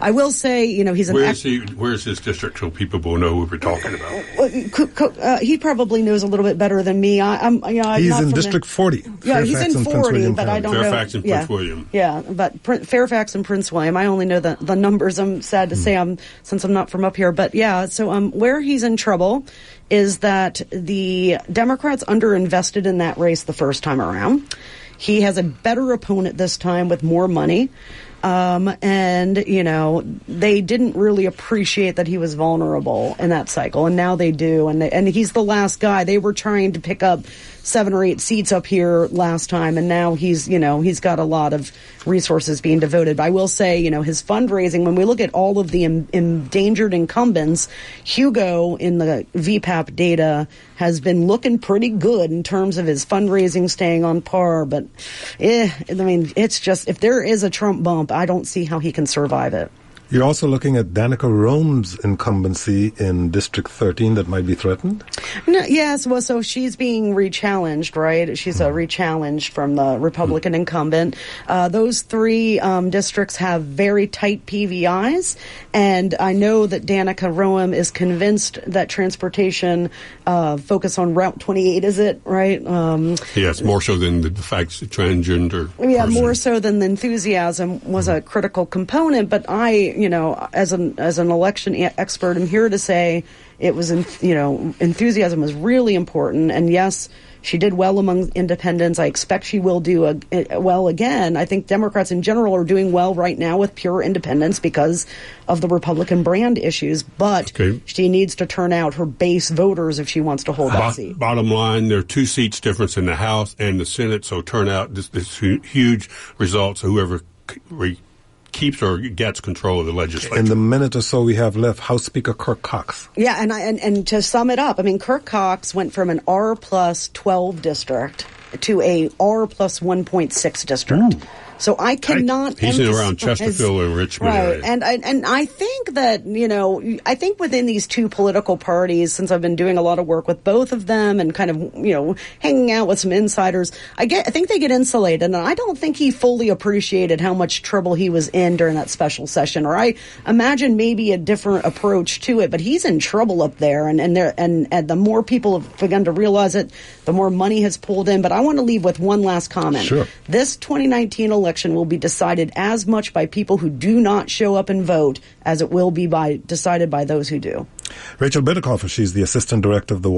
I will say, he's an... Where's his district so people will know who we're talking about? He probably knows a little bit better than me. He's in District 40. Yeah, he's in 40, but I don't know. Fairfax and Prince William. Yeah, but Fairfax and Prince William. I only know the numbers. I'm sad to say, since I'm not from up here. But yeah, so where he's in trouble is that the Democrats underinvested in that race the first time around. He has a better opponent this time with more money. And, they didn't really appreciate that he was vulnerable in that cycle, and now they do. And he's the last guy. They were trying to pick up 7 or 8 seats up here last time, and now he's got a lot of resources being devoted. But I will say, his fundraising, when we look at all of the endangered incumbents, Hugo in the VPAP data has been looking pretty good in terms of his fundraising staying on par. But, it's just, if there is a Trump bump, I don't see how he can survive it. You're also looking at Danica Roem's incumbency in District 13 that might be threatened? No, yes, well, so she's being rechallenged, right? She's rechallenged from the Republican incumbent. Those 3 districts have very tight PVIs, and I know that Danica Roem is convinced that transportation focus on Route 28, is it, right? Yes, more so than the fact that transgender Yeah, person. More so than the enthusiasm was a critical component, but as an election expert, I'm here to say it was, enthusiasm was really important. And yes, she did well among independents. I expect she will do well again. I think Democrats in general are doing well right now with pure independents because of the Republican brand issues. But she needs to turn out her base voters if she wants to hold that seat. Bottom line, there are 2 seats difference in the House and the Senate, so turn out this huge results. Whoever keeps or gets control of the legislature. In the minute or so we have left, House Speaker Kirk Cox. Yeah, and to sum it up, Kirk Cox went from an R plus 12 district to a R plus 1.6 district. So I cannot. He's around Chesterfield and Richmond area. And I think that I think within these 2 political parties, since I've been doing a lot of work with both of them and kind of hanging out with some insiders, I think they get insulated, and I don't think he fully appreciated how much trouble he was in during that special session. Or I imagine maybe a different approach to it, but he's in trouble up there, and the more people have begun to realize it, the more money has pulled in. But I want to leave with one last comment. Sure. This 2019 election will be decided as much by people who do not show up and vote as it will be decided by those who do. Rachel Bitecofer, she's the Assistant Director of the